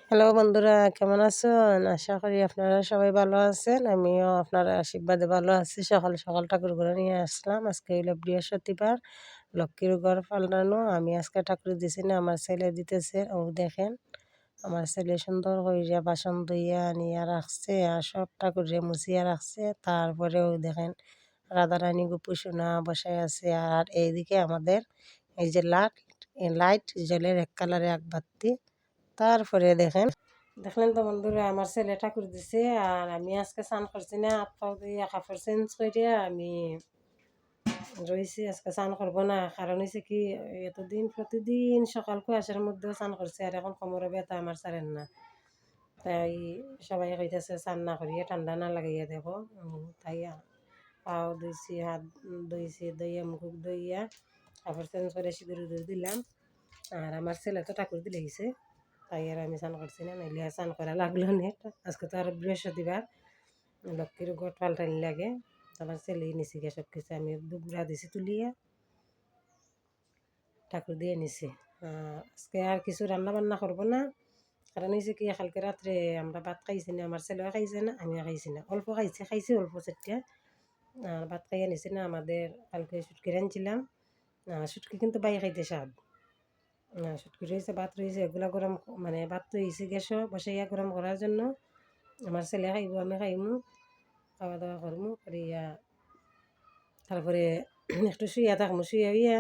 Hello বন্ধুরা, কেমন আছেন? আশা করি আপনারা সবাই ভালো আছেন। আমিও আপনার আশীর্বাদে ভালো আছি। সকাল সকাল ঠাকুরগুলো নিয়ে আসলাম। আজকে হইলো বৃহস্পতিবার, লক্ষ্মীর ঘর পাল্টানো। আমি আজকে ঠাকুর দিছি না, আমার ছেলে দিতেছে। ও দেখেন, আমার ছেলে সুন্দর কইরা বাসন ধুইয়া আনিয়া রাখছে আর সব ঠাকুরে মুছিয়া রাখছে। তারপরেও দেখেন রাধারানী গোপুসোনা বসায় আছে। আর এইদিকে আমাদের এই যে লাইট জ্বলের এক কালারে আগবাতি। তারপরে দেখলেন তো বন্ধুরা, আমার ছেলে ঠাকুর দিছে আর আমি আজকে স্নান করছি না, হাত পাও দিয়ে কাপড় চেঞ্জ করে আমি রয়েছি। আজকে স্নান করবো না, কারণ হয়েছে কি, এতদিন প্রতিদিন সকাল কুয়াশার মধ্যেও স্নান করছে আর এখন কোমরে ব্যথা আমার ছাড়েন না। তাই সবাই কইতেছে স্নান না করিয়ে ঠান্ডা না লাগাইয়া দেখো। তাই পাও ধুইছি, হাত ধুইছি, দইয়া মুখ দইয়া কাপড় চেঞ্জ করে সিঁদুর উদুর দিলাম। আর আমার ছেলে তো ঠাকুর দিলে গেছে, তাই আর আমি স্নান করছি না, নাইলে আর স্নান করা লাগলো না। আজকে তো আর বৃহস্পতিবার, লক্ষ্মীর গোট পাল্টানি লাগে। আমার ছেলেই নিছি গে সব কিছু, আমি দুপুরা দিছি তুলিয়া ঠাকুর দিয়ে নিছি। আজকে আর কিছু রান্না বান্না করবো না, কারণ হয়েছে কি, কালকে রাত্রে আমরা ভাত খাইছি না, আমার ছেলেও খাইছে না, আমিও খাইছি না। অল্প খাইছি অল্প চারটা। আর ভাত খাইয়া নিছি না, আমাদের কালকে সুটকি রাঁধছিলাম। সুটকি কিন্তু বাই খাইতে স্বাদ। সুটকি রয়েছে, ভাত রয়েছে, এগুলা গরম, মানে ভাত রয়েছে গ্যাসও বসাইয়া গরম করার জন্য। আমার ছেলে খাইব, আমি খাইমু, খাওয়া দাওয়া করমু করিয়া তারপরে একটু শুইয়া থাকমু। শুইয়া হইয়া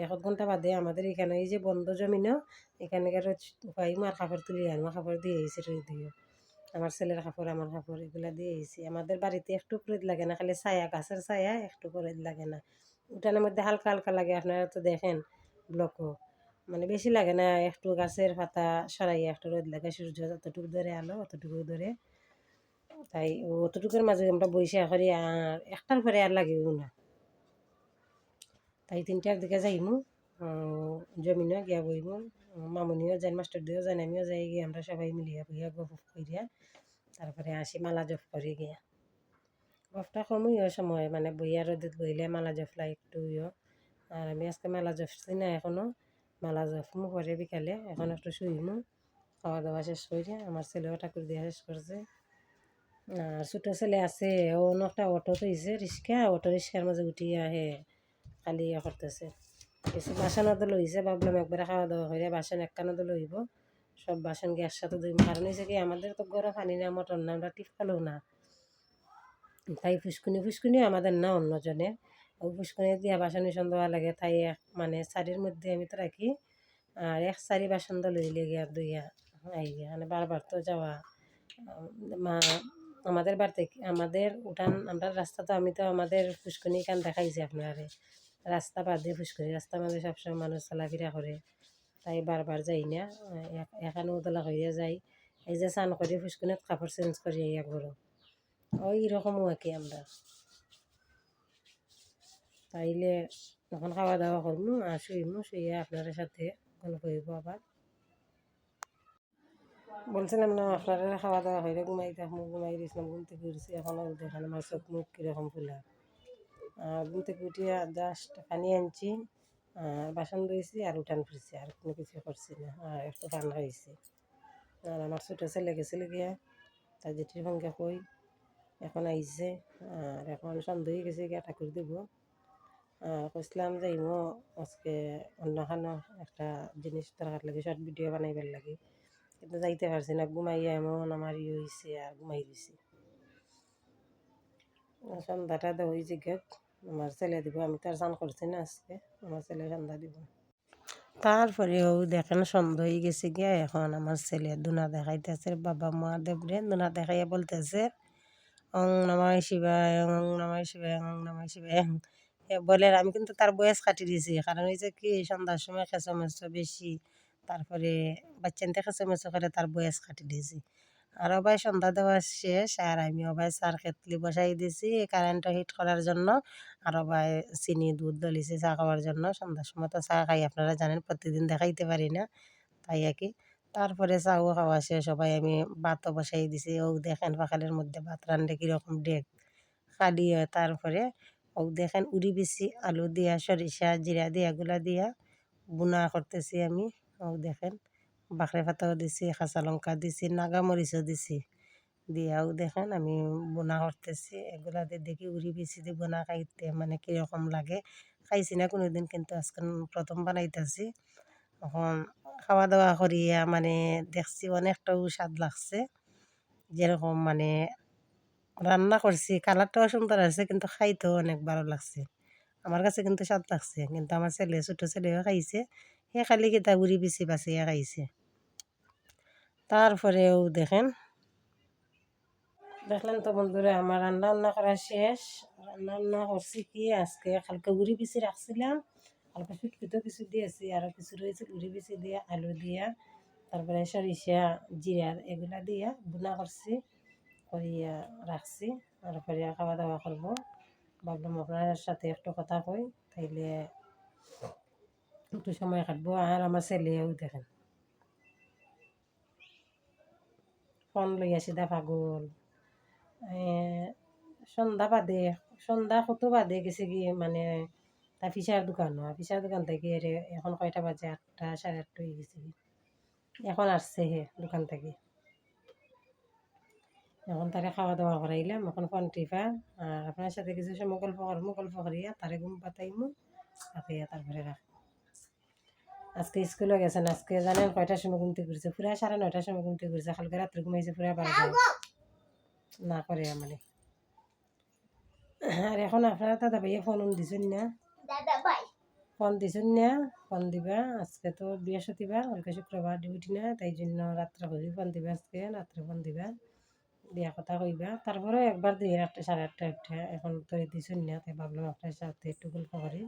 1 ঘন্টা বাদে আমাদের এখানে এই যে বন্ধ জমিনও, এখানে পাইমু আর কাপড় তুলি আনবো। কাপড় দিয়ে এসেছি রোদ দিয়ে, আমার ছেলের কাপড় আমার কাপড় এগুলা দিয়ে এসেছি। আমাদের বাড়িতে একটু রোদ লাগে না, খালি ছায়া, গাছের ছায়া, একটু রোদ লাগে না। উঠানের মধ্যে হালকা হালকা লাগে, আপনারা তো দেখেন ব্লকও, মানে বেশি লাগে না। একটু গাছের পাতা সরাইয়া একটু রোদ লাগে, সূর্য যতটুকু ধরে আলো অতটুকু ধরে। তাই অতটুকুর মাঝে আমরা বইসা করি, আর একটার পরে আর লাগেও না। তাই 3টার দিকে যাইমু, জমিনও গিয়া বইমু। মামুনিও যাই, মাস্টার দিয়েও যাই, আমিও যাই গিয়ে, আমরা সবাই মিলিয়া বইয়া গপ করিয়া তারপরে আসি মালা জপ করি গিয়া। গপটা কমই সময়, মানে বইয়া রোদত বইলে মালা জপলা একটু আর আমি আজকে মালা জপছি না এখনও, মালা জপমু পরে বিকালে। এখন একটু শুইমু, খাওয়া দাওয়া শেষ করে। আমার ছেলেও ঠাকুর দিয়া শেষ করছে। আর ছোটো ছেলে আছে, ও একটা অটো তৈছে, অটো রিক্সার মাঝে উঠিয়া আহে, খালি করতেছে। কিছু বাসনও তো লইছে, ভাবলাম একবারে খাওয়া দাওয়া করে বাসন একখানো তো লইব, সব বাসন গিয়ে একসাথে ধুইব। কারণ হয়েছে কি, আমাদের তো গরম পানি না, মটর না, আমরা টিপ খালেও না। তাই ফুসকুনিও আমাদের না, অন্যজনের। ওই ফুসকুনি দিয়া বাসন উসন দেওয়া লাগে। তাই মানে শাড়ির মধ্যে আমি তো রাখি, আর এক সারি বাসন তো লইলে গিয়া দুইয়া আই গিয়া, মানে বারবার তো যাওয়া। মা আমাদের বাড়িতে আমাদের উঠান, আমরা রাস্তা তো, আমি তো আমাদের ফুসকুনি কান দেখাইছি আপনারে, রাস্তা বাদে ফুসকুনি, রাস্তার মাঝে সবসময় মানুষ চলাফেরা করে। তাই বারবার যাই না, এখানে উতলা হইয়া যাই। এই যে স্নান করে ফুসকুনিত কাপড় চেঞ্জ করি ইয়া করো, ওই রকমও আর কি আমরা। তাইলে এখন খাওয়া দাওয়া করবো আর শুইমু, শুইয়া আপনার সাথে গল্প হইব আবার। বলছিলাম না, আপনারা খাওয়া দাওয়া হইলে ঘুমাই থাকবো, ঘুমাই দিয়েছিলাম, ঘুম থেকে উঠছি, এখন দেখেন আমার চোখ মুখ কীরকম ফুলা। ঘুম থেকে উঠিয়া জাস্ট পানি আনছি, বাসন ধুয়েছি আর উঠান ফুরছি, আর কোনো কিছু করছি না। আর একটু পান খাইছি। আর আমার ছোটো ছেলে গেছিল গিয়া তার জেঠির সঙ্গে কই, এখন আইছে। আর এখন সন্ধ্যা হয়ে গেছে গিয়া, ঠাকুর দিব। কইসলাম যাইমো আজকে অন্যখানো একটা জিনিস দরকার লাগে, শর্ট ভিডিও বানাইবার লাগে, কিন্তু যাইতে পারছি না। ঘুমাইয়া এমন আমার হয়েছে, আর ঘুমাই দিছি। সন্ধ্যাটা দেওয়া হয়েছে গেট, আমার ছেলে দিব, আমি তো আর স্নান করছি না আজকে, আমার ছেলে সন্ধ্যা দিব। তারপরেও দেখেন সন্ধ্যা হয়ে গেছে গিয়া, এখন আমার ছেলে দুনা দেখাইতেছে, বাবা মহাদেবরে দুনা দেখাইয়া বলতেছে, ওং নমঃ শিবায়, ওং নমঃ শিবায়, ওং নমঃ শিবায়। বলে আমি কিন্তু তার বয়স কাটিয়ে দিয়েছি, কারণ হয়েছে কি, সন্ধ্যার সময় খেঁচোমেচো বেশি, তারপরে বাচ্চানতে খেঁচোমেচো করে তার বয়স কাটিয়ে দিয়েছি। আর অবাই সন্ধ্যা দেওয়া শেষ, আর আমি অবাই চার কেটলি বসাই দিয়েছি কারেন্টটা হিট করার জন্য। আর অবাই চিনি দুধ দলিছি চা খাওয়ার জন্য। সন্ধ্যার সময় তো চা খাই, আপনারা জানেন, প্রতিদিন দেখাইতে পারি না, তাই আর কি। তারপরে চাও খাওয়া শেষ, সবাই আমি ভাতও বসাই দিছি। ও দেখেন পাখালের মধ্যে ভাত রান্ধে কীরকম ডেক খালি হয়। তারপরে ও দেখেন উড়ি বেশি আলু দিয়া, সরিষা জিরা দিয়া, এগুলা দিয়া বুনা করতেছি আমি। ও দেখেন বাখরে পাতাও দিছি, কাঁচা লঙ্কা দিছি, নাগামরিচও দিছি। দিয়াও দেখেন আমি বোনা করতেছি। এগুলা দিয়ে দেখি উড়ি বেশি দিয়ে বোনা খাইতে মানে কীরকম লাগে। খাইছি না কোনোদিন, কিন্তু আজকে প্রথম বানাইতেছি। এখন খাওয়া দাওয়া করিয়া মানে দেখছি অনেকটাও স্বাদ লাগছে। যেরকম মানে রান্না করছি কালারটাও সুন্দর আছে, কিন্তু খাইতেও অনেক ভালো লাগছে। আমার কাছে কিন্তু স্বাদ লাগছে, কিন্তু আমার ছেলে ছোটো ছেলেও খাইছে। সে খালি কিতা উড়ি বেশি বাঁচিয়া খাইছে। তারপরেও দেখলেন তো বন্ধুরা, আমার রান্না বান্না করা শেষ। রান্না বান্না করছি কি আজকে কালকে উড়ি পিসি রাখছিলাম, কালকে ফুটকুতো কিছু দিয়েছি, আরও কিছু রয়েছে উড়ি পিসি দিয়া আলু দিয়া তারপরে সরিষা জিরা এগুলা দিয়া বুনা করছি, করিয়া রাখছি। তারপরে খাওয়া দাওয়া করবো। ভাবলাম আপনার সাথে একটু কথা কই, তাইলে একটু সময় কাটবো। আর আমার ছেলেও দেখেন ফোন লইয়া সিধা পাগল। সন্ধ্যা বাদে সন্ধ্যা কত বাদে গেছে কি মানে তা ফিসার দোকান থেকে এখন কয়টা বাজে, 8টা 8:30 হয়ে গেছে কি। এখন আসছে হে দোকান থেকে। এখন তারে খাওয়া দাওয়া করাইলাম, এখন ফোন টিপা আর আপনার সাথে কিছু সময় গল্প করিয়া তারে ঘুম পাতাইমু, পাতাইয়া তারপরে রাখবো। আজকে স্কুলে গেছেন, আজকে জানেন কয়টার সময় ঘুমতে করছে? পুরা 9:30টার সময় ঘুমতে করছে। কালকে রাত্রে ঘুমাইছে পুরা 12টা না করে মানে। আর এখন আপনারা দাদা ভাইয়া ফোন দিছেন না? ফোন দিছেন না? ফোন দিবা। আজকে তো বৃহস্পতিবার, কালকে শুক্রবার ডিউটি না, তাই জন্য রাত্রে হয়ে ফোন দিবা। আজকে রাত্রে ফোন দিবা, দিয়া কথা কইবা। তারপরে একবার দিয়ে 8টা 8:30 একটা এখন তো দিছেন না, তাই ভাবলাম আপনার সাথে একটু গল্প করি।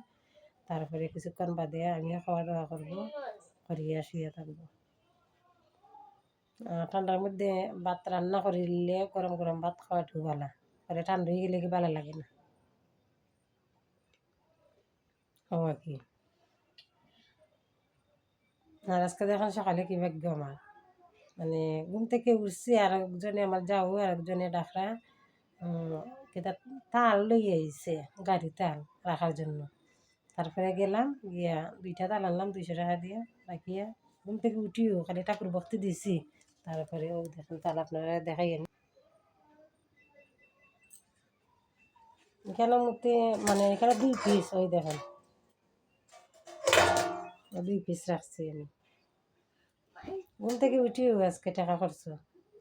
তারপরে কিছুক্ষণ বাদে আমিও খাওয়া দাওয়া করবো, করিয়া শুয়ে থাকবো। ঠান্ডার মধ্যে ভাত রান্না করিলে গরম গরম ভাত খাওয়াটু ভালো, পরে ঠান্ডা হয়ে গেলে কি ভালো লাগে না। ও আর কি। আর আজকে দেখেন সকালে কি ভাগ্য আমার, মানে ঘুম থেকে উঠছি আর একজনে আমার যাও আর একজনে ডাকরা কেটা তাল লই আইছে, গাড়ি তাল রাখার জন্য। তারপরে গেলাম গিয়া 2টা তাল আনলাম 200 টাকা দিয়ে রাখিয়া। ঘুম থেকে উঠিও খালি ঠাকুর ভক্তি দিছি। তারপরে ও দেখেন তাল আপনারা দেখাই এখানে মধ্যে মানে এখানে 2 পিস, ওই দেখেন 2 পিস রাখছি আমি। ঘুম থেকে উঠিও আজকে টাকা খরচ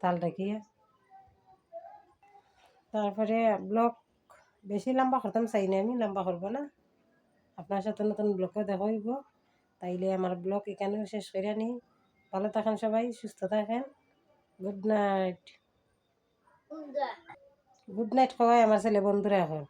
তাল রাখিয়া। তারপরে ব্লগ বেশি লম্বা করতাম চাই না, আমি লম্বা করবো না। আপনার সাথে নতুন ব্লগও দেখা হইব, তাইলে আমার ব্লগ এখানেও শেষ করে নিই। ভালো থাকেন সবাই, সুস্থ থাকেন। Good night. গুড নাইট কয় আমার ছেলে বন্ধুরা এখন।